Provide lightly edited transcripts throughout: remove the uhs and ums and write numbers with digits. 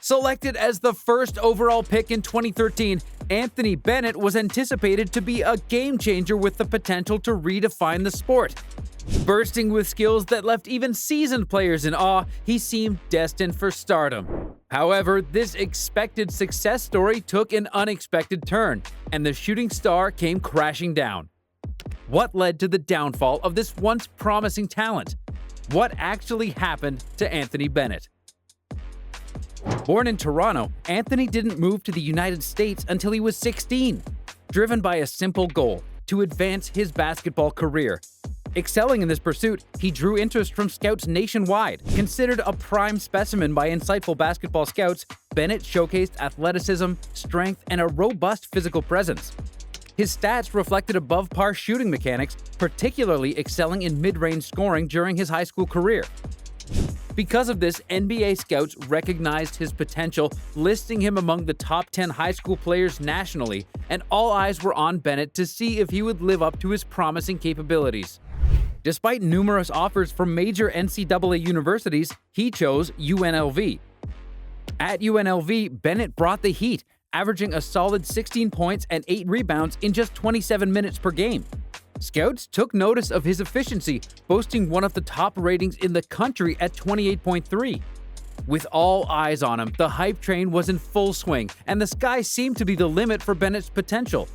Selected as the first overall pick in 2013, Anthony Bennett was anticipated to be a game changer with the potential to redefine the sport. Bursting with skills that left even seasoned players in awe, he seemed destined for stardom. However, this expected success story took an unexpected turn, and the shooting star came crashing down. What led to the downfall of this once promising talent? What actually happened to Anthony Bennett? Born in Toronto, Anthony didn't move to the United States until he was 16, driven by a simple goal: to advance his basketball career. Excelling in this pursuit, he drew interest from scouts nationwide. Considered a prime specimen by insightful basketball scouts, Bennett showcased athleticism, strength, and a robust physical presence. His stats reflected above-par shooting mechanics, particularly excelling in mid-range scoring during his high school career. Because of this, NBA scouts recognized his potential, listing him among the top 10 high school players nationally, and all eyes were on Bennett to see if he would live up to his promising capabilities. Despite numerous offers from major NCAA universities, he chose UNLV. At UNLV, Bennett brought the heat, averaging a solid 16 points and 8 rebounds in just 27 minutes per game. Scouts took notice of his efficiency, boasting one of the top ratings in the country at 28.3. With all eyes on him, the hype train was in full swing, and the sky seemed to be the limit for Bennett's potential.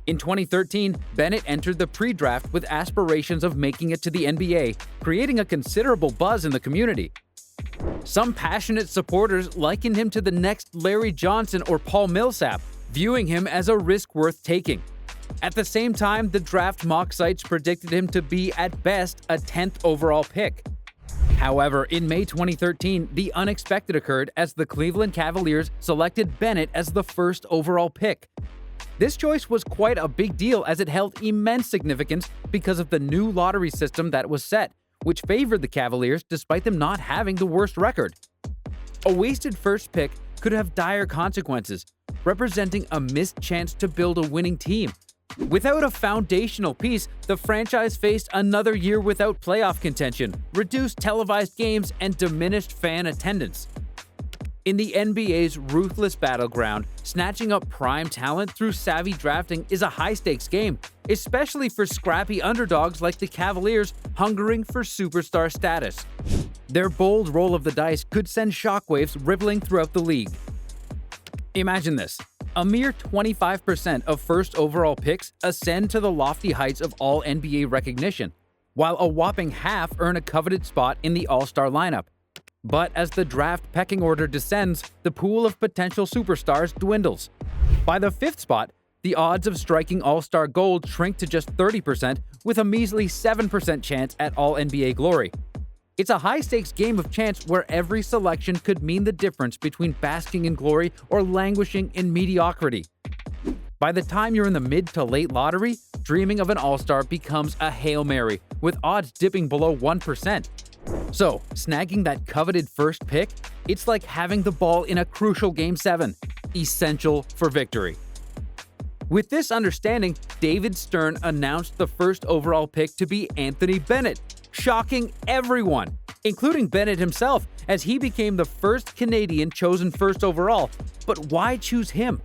In 2013, Bennett entered the pre-draft with aspirations of making it to the NBA, creating a considerable buzz in the community. Some passionate supporters likened him to the next Larry Johnson or Paul Millsap, viewing him as a risk worth taking. At the same time, the draft mock sites predicted him to be, at best, a 10th overall pick. However, in May 2013, the unexpected occurred as the Cleveland Cavaliers selected Bennett as the first overall pick. This choice was quite a big deal as it held immense significance because of the new lottery system that was set, which favored the Cavaliers despite them not having the worst record. A wasted first pick could have dire consequences, representing a missed chance to build a winning team. Without a foundational piece, the franchise faced another year without playoff contention, reduced televised games, and diminished fan attendance. In the NBA's ruthless battleground, snatching up prime talent through savvy drafting is a high-stakes game, especially for scrappy underdogs like the Cavaliers hungering for superstar status. Their bold roll of the dice could send shockwaves rippling throughout the league. Imagine this. A mere 25% of first overall picks ascend to the lofty heights of all NBA recognition, while a whopping half earn a coveted spot in the All-Star lineup. But as the draft pecking order descends, the pool of potential superstars dwindles. By the 5th spot, the odds of striking All-Star gold shrink to just 30%, with a measly 7% chance at All-NBA glory. It's a high-stakes game of chance where every selection could mean the difference between basking in glory or languishing in mediocrity. By the time you're in the mid to late lottery, dreaming of an All-Star becomes a Hail Mary, with odds dipping below 1%. So, snagging that coveted first pick, it's like having the ball in a crucial Game 7, essential for victory. With this understanding, David Stern announced the first overall pick to be Anthony Bennett, shocking everyone, including Bennett himself, as he became the first Canadian chosen first overall. But why choose him?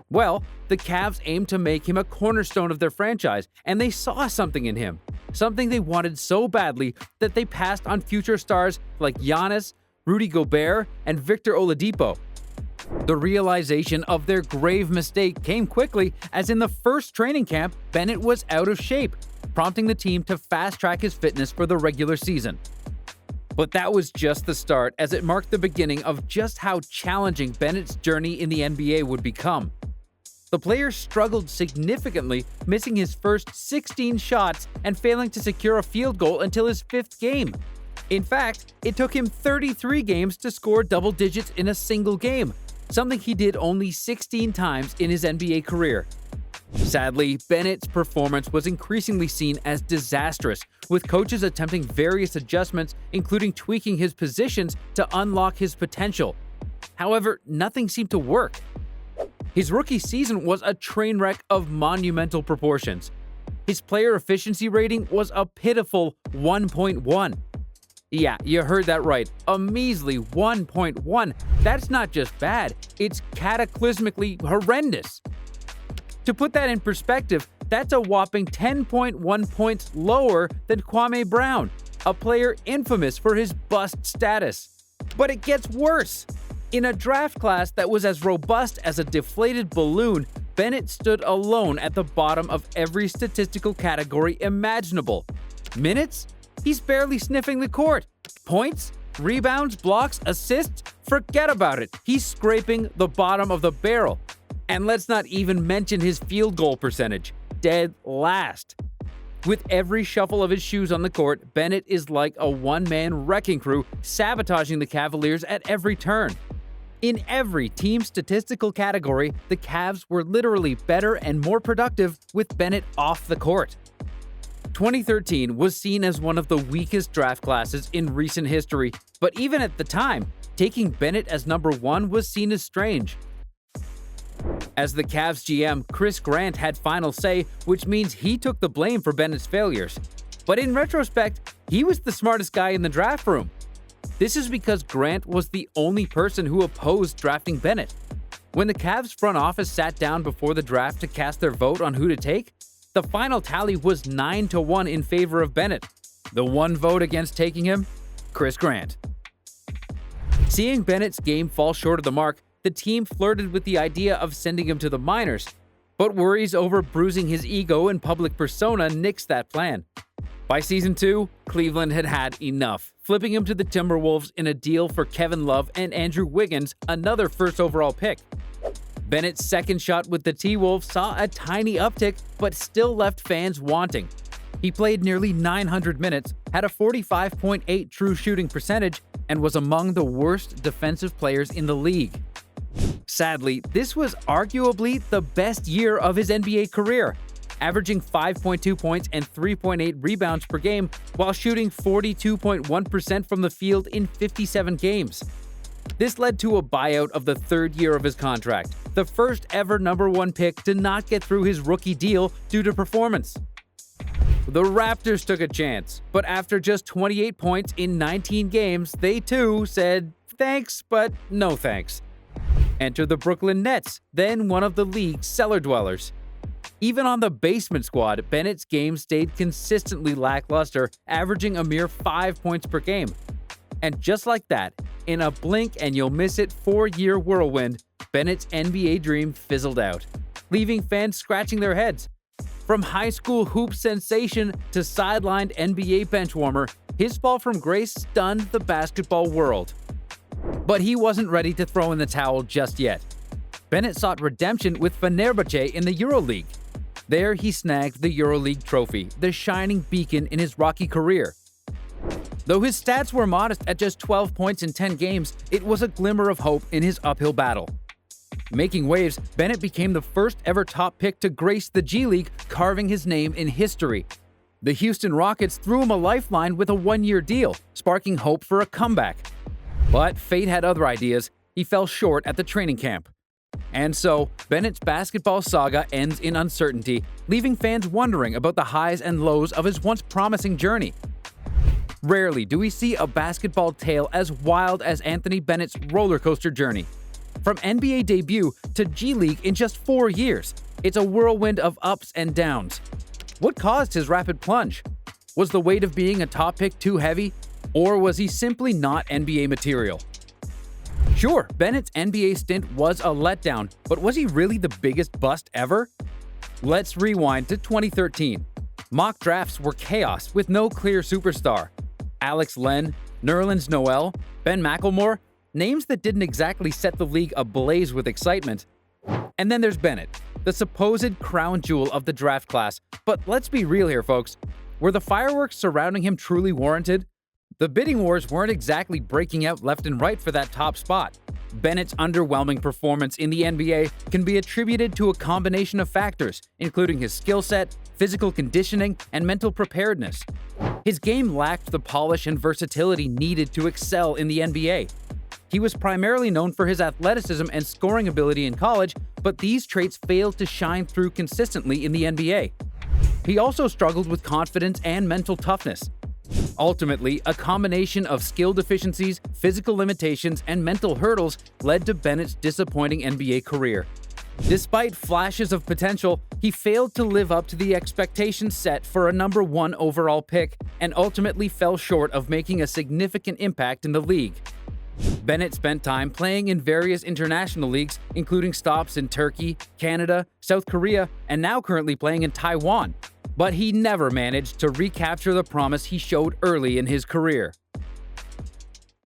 Well, the Cavs aimed to make him a cornerstone of their franchise, and they saw something in him, something they wanted so badly that they passed on future stars like Giannis, Rudy Gobert, and Victor Oladipo. The realization of their grave mistake came quickly, as in the first training camp, Bennett was out of shape, prompting the team to fast-track his fitness for the regular season. But that was just the start, as it marked the beginning of just how challenging Bennett's journey in the NBA would become. The player struggled significantly, missing his first 16 shots and failing to secure a field goal until his 5th game. In fact, it took him 33 games to score double digits in a single game, something he did only 16 times in his NBA career. Sadly, Bennett's performance was increasingly seen as disastrous, with coaches attempting various adjustments, including tweaking his positions to unlock his potential. However, nothing seemed to work. His rookie season was a train wreck of monumental proportions. His player efficiency rating was a pitiful 1.1. Yeah, you heard that right. A measly 1.1. That's not just bad, it's cataclysmically horrendous. To put that in perspective, that's a whopping 10.1 points lower than Kwame Brown, a player infamous for his bust status. But it gets worse. In a draft class that was as robust as a deflated balloon, Bennett stood alone at the bottom of every statistical category imaginable. Minutes? He's barely sniffing the court. Points? Rebounds? Blocks? Assists? Forget about it. He's scraping the bottom of the barrel. And let's not even mention his field goal percentage. Dead last. With every shuffle of his shoes on the court, Bennett is like a one-man wrecking crew sabotaging the Cavaliers at every turn. In every team statistical category, the Cavs were literally better and more productive with Bennett off the court. 2013 was seen as one of the weakest draft classes in recent history, but even at the time, taking Bennett as number 1 was seen as strange. As the Cavs GM, Chris Grant had final say, which means he took the blame for Bennett's failures. But in retrospect, he was the smartest guy in the draft room. This is because Grant was the only person who opposed drafting Bennett. When the Cavs front office sat down before the draft to cast their vote on who to take, the final tally was 9-1 in favor of Bennett. The one vote against taking him? Chris Grant. Seeing Bennett's game fall short of the mark, the team flirted with the idea of sending him to the minors, but worries over bruising his ego and public persona nixed that plan. By season 2, Cleveland had had enough, flipping him to the Timberwolves in a deal for Kevin Love and Andrew Wiggins, another first overall pick. Bennett's second shot with the T-Wolves saw a tiny uptick, but still left fans wanting. He played nearly 900 minutes, had a 45.8 true shooting percentage, and was among the worst defensive players in the league. Sadly, this was arguably the best year of his NBA career, averaging 5.2 points and 3.8 rebounds per game while shooting 42.1% from the field in 57 games. This led to a buyout of the third year of his contract. The first ever number 1 pick did not get through his rookie deal due to performance. The Raptors took a chance, but after just 28 points in 19 games, they too said thanks, but no thanks. Enter the Brooklyn Nets, then one of the league's cellar dwellers. Even on the basement squad, Bennett's game stayed consistently lackluster, averaging a mere 5 points per game. And just like that, in a blink and you'll miss it 4-year whirlwind, Bennett's NBA dream fizzled out, leaving fans scratching their heads. From high school hoop sensation to sidelined NBA benchwarmer, his fall from grace stunned the basketball world. But he wasn't ready to throw in the towel just yet. Bennett sought redemption with Fenerbahce in the EuroLeague. There he snagged the EuroLeague trophy, the shining beacon in his rocky career. Though his stats were modest at just 12 points in 10 games, it was a glimmer of hope in his uphill battle. Making waves, Bennett became the first ever top pick to grace the G League, carving his name in history. The Houston Rockets threw him a lifeline with a 1-year deal, sparking hope for a comeback. But fate had other ideas. He fell short at the training camp. And so, Bennett's basketball saga ends in uncertainty, leaving fans wondering about the highs and lows of his once promising journey. Rarely do we see a basketball tale as wild as Anthony Bennett's roller coaster journey. From NBA debut to G League in just 4 years, it's a whirlwind of ups and downs. What caused his rapid plunge? Was the weight of being a top pick too heavy? Or was he simply not NBA material? Sure, Bennett's NBA stint was a letdown, but was he really the biggest bust ever? Let's rewind to 2013. Mock drafts were chaos with no clear superstar. Alex Len, Nerlens Noel, Ben McLemore, names that didn't exactly set the league ablaze with excitement. And then there's Bennett, the supposed crown jewel of the draft class. But let's be real here, folks. Were the fireworks surrounding him truly warranted? The bidding wars weren't exactly breaking out left and right for that top spot. Bennett's underwhelming performance in the NBA can be attributed to a combination of factors, including his skill set, physical conditioning, and mental preparedness. His game lacked the polish and versatility needed to excel in the NBA. He was primarily known for his athleticism and scoring ability in college, but these traits failed to shine through consistently in the NBA. He also struggled with confidence and mental toughness. Ultimately, a combination of skill deficiencies, physical limitations, and mental hurdles led to Bennett's disappointing NBA career. Despite flashes of potential, he failed to live up to the expectations set for a number 1 overall pick and ultimately fell short of making a significant impact in the league. Bennett spent time playing in various international leagues, including stops in Turkey, Canada, South Korea, and now currently playing in Taiwan. But he never managed to recapture the promise he showed early in his career.